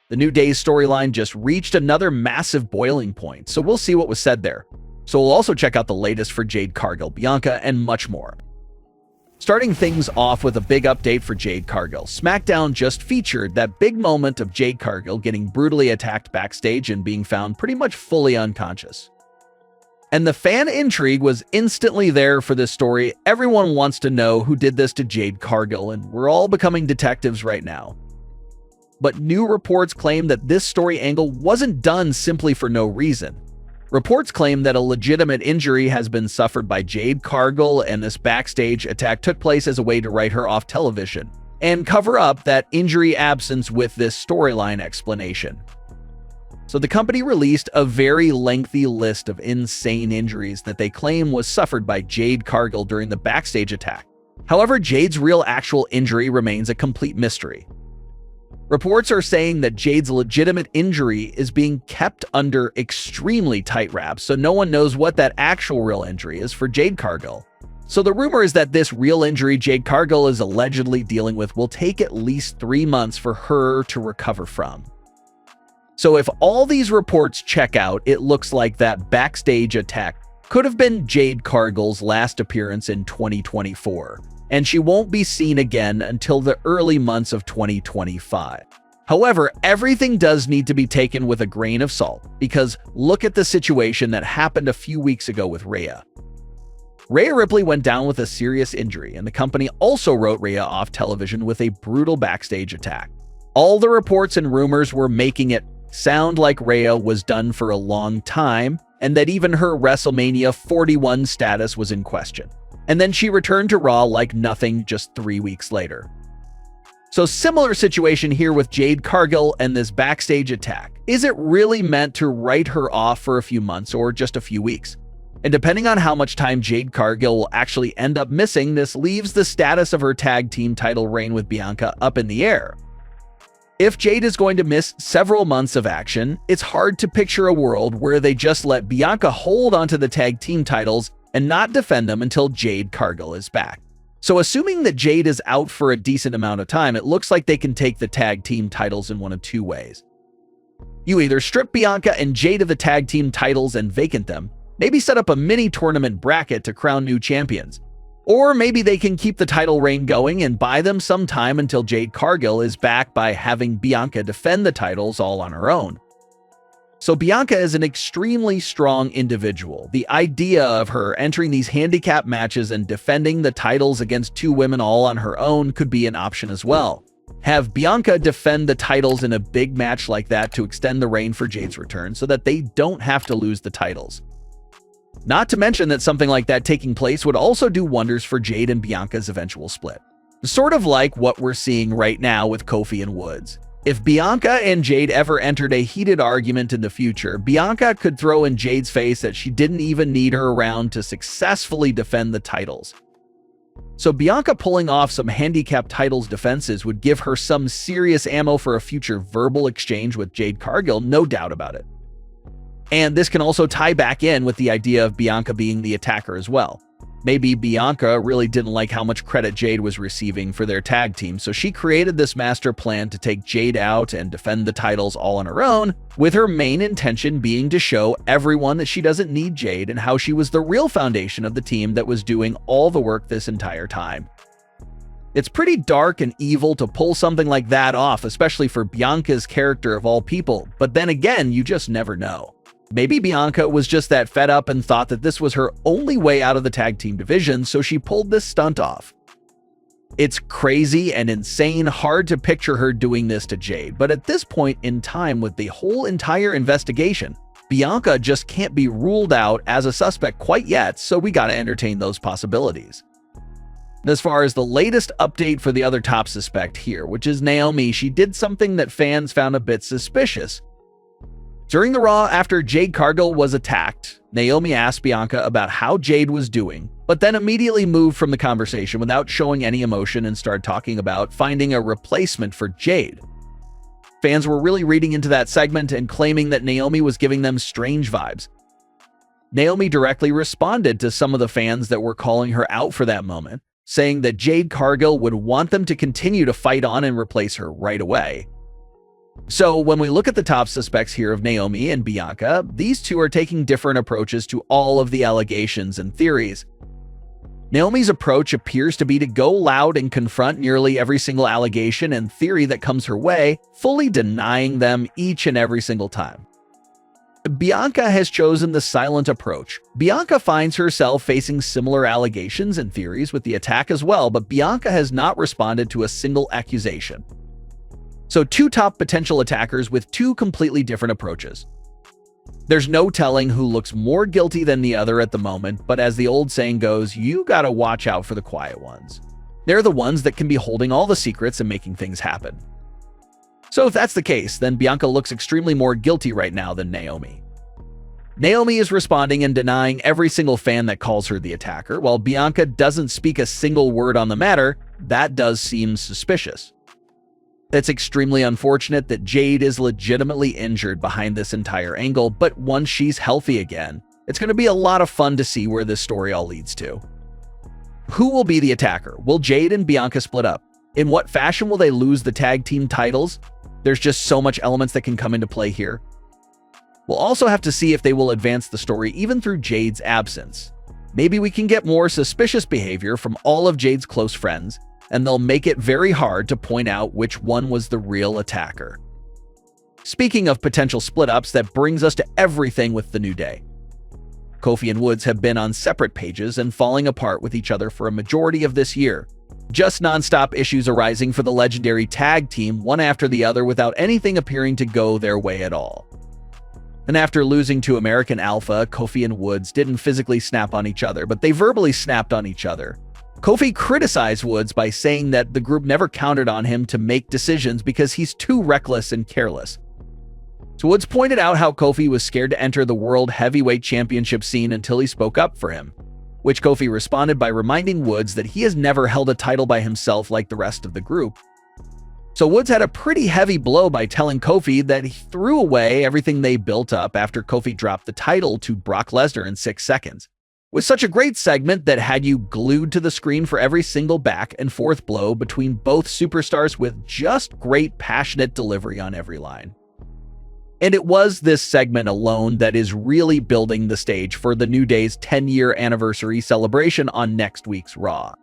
The New Day's storyline just reached another massive boiling point, so we'll see what was said there. So we'll also check out the latest for Jade Cargill, Bianca, and much more. Starting things off with a big update for Jade Cargill, Smackdown just featured that big moment of Jade Cargill getting brutally attacked backstage and being found pretty much fully unconscious. And the fan intrigue was instantly there for this story. Everyone wants to know who did this to Jade Cargill, and we're all becoming detectives right now. But new reports claim that this story angle wasn't done simply for no reason. Reports claim that a legitimate injury has been suffered by Jade Cargill, and this backstage attack took place as a way to write her off television and cover up that injury absence with this storyline explanation. So the company released a very lengthy list of insane injuries that they claim was suffered by Jade Cargill during the backstage attack. However, Jade's real actual injury remains a complete mystery. Reports are saying that Jade's legitimate injury is being kept under extremely tight wraps, so no one knows what that actual real injury is for Jade Cargill. So the rumor is that this real injury Jade Cargill is allegedly dealing with will take at least 3 months for her to recover from. So if all these reports check out, it looks like that backstage attack could have been Jade Cargill's last appearance in 2024. And she won't be seen again until the early months of 2025. However, everything does need to be taken with a grain of salt, because look at the situation that happened a few weeks ago with Rhea. Rhea Ripley went down with a serious injury, and the company also wrote Rhea off television with a brutal backstage attack. All the reports and rumors were making it sound like Rhea was done for a long time, and that even her WrestleMania 41 status was in question. And then she returned to Raw like nothing just 3 weeks later. So similar situation here with Jade Cargill and this backstage attack. Is it really meant to write her off for a few months or just a few weeks? And depending on how much time Jade Cargill will actually end up missing, this leaves the status of her tag team title reign with Bianca up in the air. If Jade is going to miss several months of action, it's hard to picture a world where they just let Bianca hold onto the tag team titles and not defend them until Jade Cargill is back. So assuming that Jade is out for a decent amount of time, it looks like they can take the tag team titles in one of two ways. You either strip Bianca and Jade of the tag team titles and vacant them, maybe set up a mini tournament bracket to crown new champions, or maybe they can keep the title reign going and buy them some time until Jade Cargill is back by having Bianca defend the titles all on her own. So Bianca is an extremely strong individual. The idea of her entering these handicap matches and defending the titles against two women all on her own could be an option as well. Have Bianca defend the titles in a big match like that to extend the reign for Jade's return so that they don't have to lose the titles. Not to mention that something like that taking place would also do wonders for Jade and Bianca's eventual split. Sort of like what we're seeing right now with Kofi and Woods. If Bianca and Jade ever entered a heated argument in the future, Bianca could throw in Jade's face that she didn't even need her around to successfully defend the titles. So Bianca pulling off some handicap titles defenses would give her some serious ammo for a future verbal exchange with Jade Cargill, no doubt about it. And this can also tie back in with the idea of Bianca being the attacker as well. Maybe Bianca really didn't like how much credit Jade was receiving for their tag team, so she created this master plan to take Jade out and defend the titles all on her own, with her main intention being to show everyone that she doesn't need Jade and how she was the real foundation of the team that was doing all the work this entire time. It's pretty dark and evil to pull something like that off, especially for Bianca's character of all people, but then again, you just never know. Maybe Bianca was just that fed up and thought that this was her only way out of the tag team division, so she pulled this stunt off. It's crazy and insane, hard to picture her doing this to Jade, but at this point in time with the whole entire investigation, Bianca just can't be ruled out as a suspect quite yet, so we gotta entertain those possibilities. As far as the latest update for the other top suspect here, which is Naomi, she did something that fans found a bit suspicious. During the Raw after Jade Cargill was attacked, Naomi asked Bianca about how Jade was doing, but then immediately moved from the conversation without showing any emotion and started talking about finding a replacement for Jade. Fans were really reading into that segment and claiming that Naomi was giving them strange vibes. Naomi directly responded to some of the fans that were calling her out for that moment, saying that Jade Cargill would want them to continue to fight on and replace her right away. So when we look at the top suspects here of Naomi and Bianca, these two are taking different approaches to all of the allegations and theories. Naomi's approach appears to be to go loud and confront nearly every single allegation and theory that comes her way, fully denying them each and every single time. Bianca has chosen the silent approach. Bianca finds herself facing similar allegations and theories with the attack as well, but Bianca has not responded to a single accusation. So two top potential attackers with two completely different approaches. There's no telling who looks more guilty than the other at the moment, but as the old saying goes, you gotta watch out for the quiet ones. They're the ones that can be holding all the secrets and making things happen. So if that's the case, then Bianca looks extremely more guilty right now than Naomi. Naomi is responding and denying every single fan that calls her the attacker, while Bianca doesn't speak a single word on the matter. That does seem suspicious. It's extremely unfortunate that Jade is legitimately injured behind this entire angle, but once she's healthy again, it's going to be a lot of fun to see where this story all leads to. Who will be the attacker? Will Jade and Bianca split up? In what fashion will they lose the tag team titles? There's just so much elements that can come into play here. We'll also have to see if they will advance the story even through Jade's absence. Maybe we can get more suspicious behavior from all of Jade's close friends, and they'll make it very hard to point out which one was the real attacker. Speaking of potential split-ups, that brings us to everything with the New Day. Kofi and Woods have been on separate pages and falling apart with each other for a majority of this year. Just non-stop issues arising for the legendary tag team, one after the other, without anything appearing to go their way at all. And after losing to American Alpha, Kofi and Woods didn't physically snap on each other, but they verbally snapped on each other. Kofi criticized Woods by saying that the group never counted on him to make decisions because he's too reckless and careless. So Woods pointed out how Kofi was scared to enter the World Heavyweight Championship scene until he spoke up for him, which Kofi responded by reminding Woods that he has never held a title by himself like the rest of the group. So Woods had a pretty heavy blow by telling Kofi that he threw away everything they built up after Kofi dropped the title to Brock Lesnar in 6 seconds. With such a great segment that had you glued to the screen for every single back and forth blow between both superstars with just great passionate delivery on every line. And it was this segment alone that is really building the stage for the New Day's 10-year anniversary celebration on next week's Raw.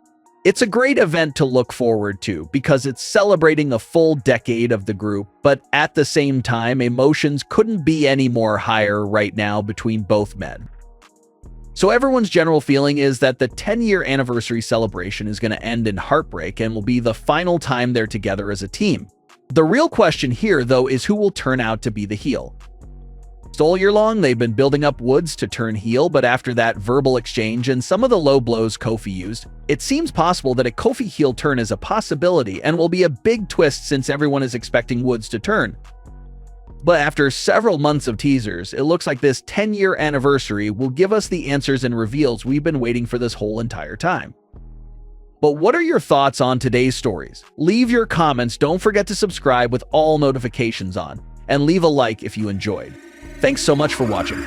It's a great event to look forward to because it's celebrating a full decade of the group, but at the same time, emotions couldn't be any more higher right now between both men. So everyone's general feeling is that the 10-year anniversary celebration is going to end in heartbreak and will be the final time they're together as a team. The real question here, though, is who will turn out to be the heel. So all year long, they've been building up Woods to turn heel, but after that verbal exchange and some of the low blows Kofi used, it seems possible that a Kofi heel turn is a possibility and will be a big twist since everyone is expecting Woods to turn. But after several months of teasers, it looks like this 10-year anniversary will give us the answers and reveals we've been waiting for this whole entire time. But what are your thoughts on today's stories? Leave your comments, don't forget to subscribe with all notifications on, and leave a like if you enjoyed. Thanks so much for watching.